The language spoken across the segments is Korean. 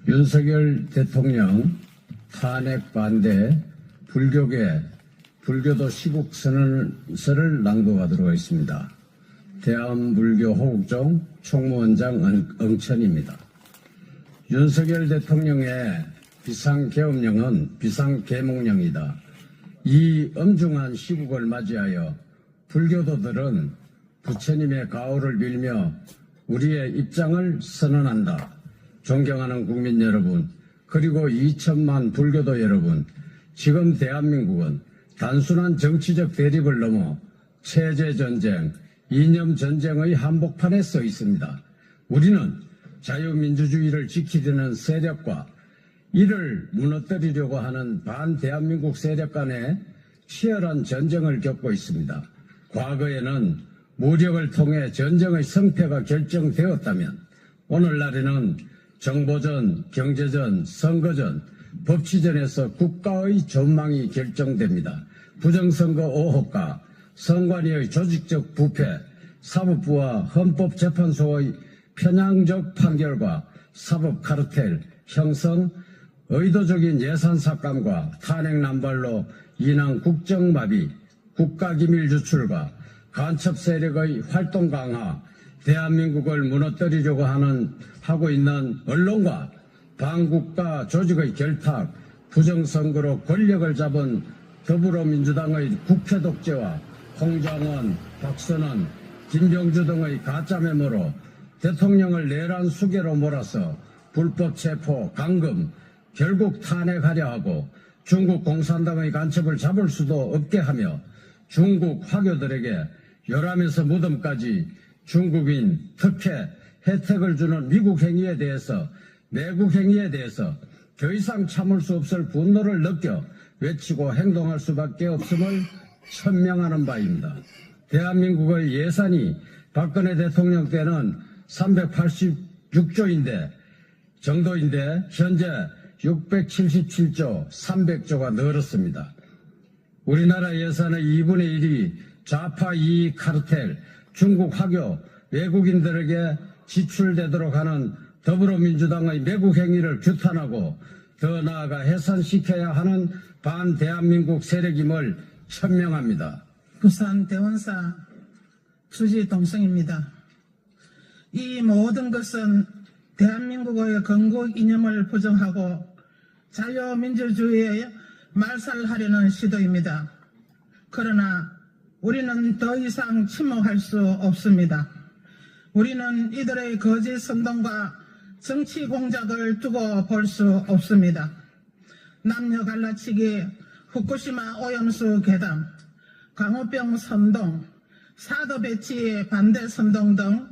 윤석열 대통령 탄핵 반대 불교계 불교도 시국 선언서를 낭독하도록 하겠습니다. 대한불교 호국종 총무원장 응천입니다. 윤석열 대통령의 비상계엄령은 비상계몽령이다. 이 엄중한 시국을 맞이하여 불교도들은 부처님의 가호를 빌며 우리의 입장을 선언한다. 존경하는 국민 여러분, 그리고 2천만 불교도 여러분, 지금 대한민국은 단순한 정치적 대립을 넘어 체제전쟁, 이념전쟁의 한복판에 서 있습니다. 우리는 자유민주주의를 지키려는 세력과 이를 무너뜨리려고 하는 반대한민국 세력 간의 치열한 전쟁을 겪고 있습니다. 과거에는 무력을 통해 전쟁의 성패가 결정되었다면 오늘날에는 정보전, 경제전, 선거전, 법치전에서 국가의 전망이 결정됩니다. 부정선거 의혹과 선관위의 조직적 부패, 사법부와 헌법재판소의 편향적 판결과 사법 카르텔 형성, 의도적인 예산 삭감과 탄핵 남발로 인한 국정마비, 국가기밀 유출과 간첩 세력의 활동 강화, 대한민국을 무너뜨리려고 하고 있는 언론과 반국가 조직의 결탁, 부정선거로 권력을 잡은 더불어민주당의 국회 독재와 홍장원, 박선원, 김병주 등의 가짜메모로 대통령을 내란 수괴로 몰아서 불법 체포, 감금, 결국 탄핵하려 하고 중국 공산당의 간첩을 잡을 수도 없게 하며 중국 화교들에게 열함에서 무덤까지 중국인 특혜, 혜택을 주는 미국 행위에 대해서, 내국 행위에 대해서 더 이상 참을 수 없을 분노를 느껴 외치고 행동할 수밖에 없음을 천명하는 바입니다. 대한민국의 예산이 박근혜 대통령 때는 386조인데 정도인데 현재 677조, 300조가 늘었습니다. 우리나라 예산의 2분의 1이 좌파 이익 카르텔, 중국 화교, 외국인들에게 지출되도록 하는 더불어민주당의 매국 행위를 규탄하고 더 나아가 해산시켜야 하는 반대한민국 세력임을 천명합니다. 부산 대원사 주지 동성입니다. 이 모든 것은 대한민국의 건국 이념을 부정하고 자유민주주의에 말살하려는 시도입니다. 그러나 우리는 더 이상 침묵할 수 없습니다. 우리는 이들의 거짓 선동과 정치 공작을 두고 볼 수 없습니다. 남녀 갈라치기, 후쿠시마 오염수 괴담, 광우병 선동, 사드 배치 반대 선동 등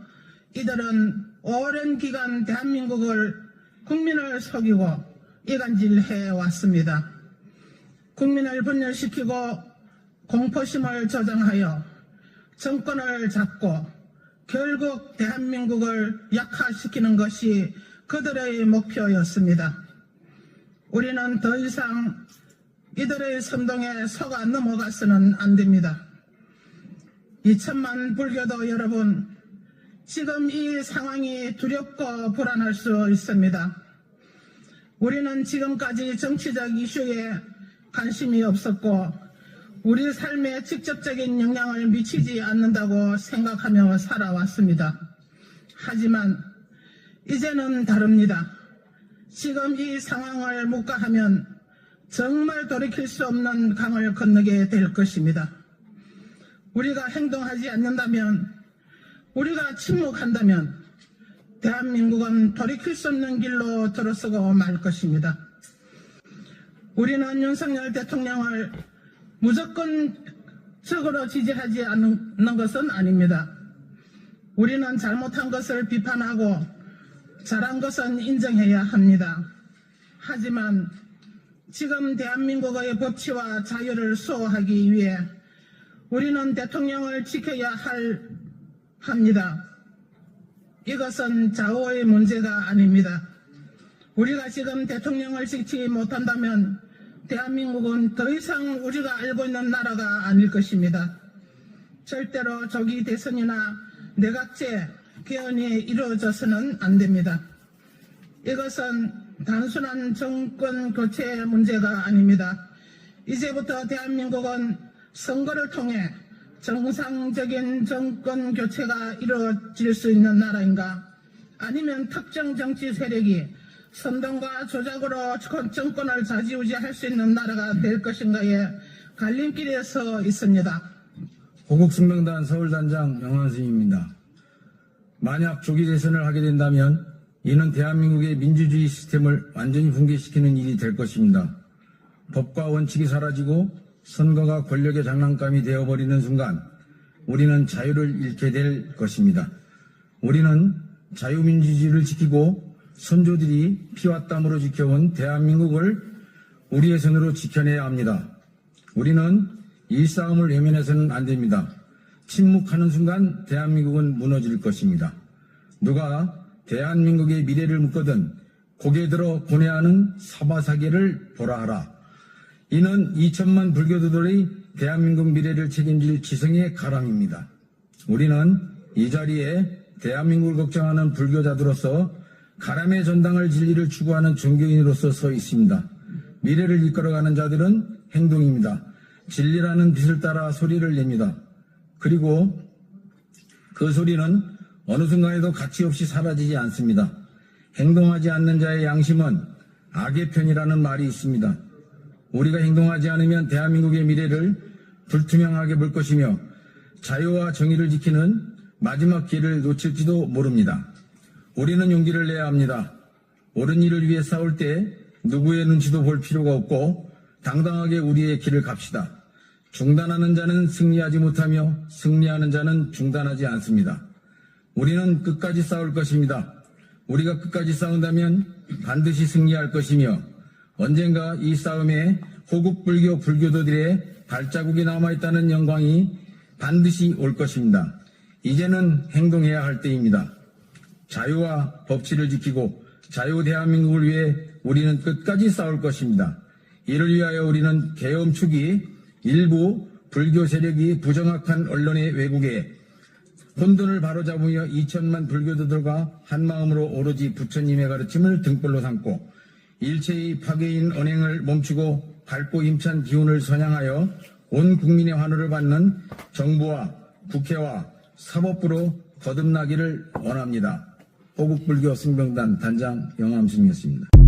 이들은 오랜 기간 대한민국을 국민을 속이고 이간질해 왔습니다. 국민을 분열시키고 공포심을 조장하여 정권을 잡고 결국 대한민국을 약화시키는 것이 그들의 목표였습니다. 우리는 더 이상 이들의 선동에 속아 넘어가서는 안 됩니다. 2천만 불교도 여러분, 지금 이 상황이 두렵고 불안할 수 있습니다. 우리는 지금까지 정치적 이슈에 관심이 없었고 우리 삶에 직접적인 영향을 미치지 않는다고 생각하며 살아왔습니다. 하지만 이제는 다릅니다. 지금 이 상황을 묵과하면 정말 돌이킬 수 없는 강을 건너게 될 것입니다. 우리가 행동하지 않는다면, 우리가 침묵한다면 대한민국은 돌이킬 수 없는 길로 들어서고 말 것입니다. 우리는 윤석열 대통령을 무조건 적으로 지지하지 않는 것은 아닙니다. 우리는 잘못한 것을 비판하고 잘한 것은 인정해야 합니다. 하지만 지금 대한민국의 법치와 자유를 수호하기 위해 우리는 대통령을 지켜야 합니다. 이것은 좌우의 문제가 아닙니다. 우리가 지금 대통령을 지키지 못한다면 대한민국은 더 이상 우리가 알고 있는 나라가 아닐 것입니다. 절대로 조기 대선이나 내각제 개헌이 이루어져서는 안 됩니다. 이것은 단순한 정권 교체 문제가 아닙니다. 이제부터 대한민국은 선거를 통해 정상적인 정권 교체가 이루어질 수 있는 나라인가, 아니면 특정 정치 세력이 선동과 조작으로 정권을 좌지우지할 수 있는 나라가 될 것인가에 갈림길에 서 있습니다. 호국승명단 서울단장 영환승입니다. 만약 조기 대선을 하게 된다면 이는 대한민국의 민주주의 시스템을 완전히 붕괴시키는 일이 될 것입니다. 법과 원칙이 사라지고 선거가 권력의 장난감이 되어버리는 순간 우리는 자유를 잃게 될 것입니다. 우리는 자유민주주의를 지키고 선조들이 피와 땀으로 지켜온 대한민국을 우리의 손으로 지켜내야 합니다. 우리는 이 싸움을 외면해서는 안 됩니다. 침묵하는 순간 대한민국은 무너질 것입니다. 누가 대한민국의 미래를 묻거든 고개 들어 고뇌하는 사바사계를 보라 하라. 이는 2천만 불교도들의 대한민국 미래를 책임질 지성의 가람입니다. 우리는 이 자리에 대한민국을 걱정하는 불교자들로서 가람의 전당을 진리를 추구하는 종교인으로서 서 있습니다. 미래를 이끌어가는 자들은 행동입니다. 진리라는 빛을 따라 소리를 냅니다. 그리고 그 소리는 어느 순간에도 가치 없이 사라지지 않습니다. 행동하지 않는 자의 양심은 악의 편이라는 말이 있습니다. 우리가 행동하지 않으면 대한민국의 미래를 불투명하게 볼 것이며 자유와 정의를 지키는 마지막 기회를 놓칠지도 모릅니다. 우리는 용기를 내야 합니다. 옳은 일을 위해 싸울 때 누구의 눈치도 볼 필요가 없고 당당하게 우리의 길을 갑시다. 중단하는 자는 승리하지 못하며 승리하는 자는 중단하지 않습니다. 우리는 끝까지 싸울 것입니다. 우리가 끝까지 싸운다면 반드시 승리할 것이며 언젠가 이 싸움에 호국불교 불교도들의 발자국이 남아있다는 영광이 반드시 올 것입니다. 이제는 행동해야 할 때입니다. 자유와 법치를 지키고 자유 대한민국을 위해 우리는 끝까지 싸울 것입니다. 이를 위하여 우리는 계엄 초기 일부 불교 세력이 부정확한 언론의 왜곡에 혼돈을 바로잡으며 2천만 불교도들과 한마음으로 오로지 부처님의 가르침을 등불로 삼고 일체의 파괴인 언행을 멈추고 밝고 힘찬 기운을 선양하여 온 국민의 환호를 받는 정부와 국회와 사법부로 거듭나기를 원합니다. 호국불교 승병단 단장 영암승이었습니다.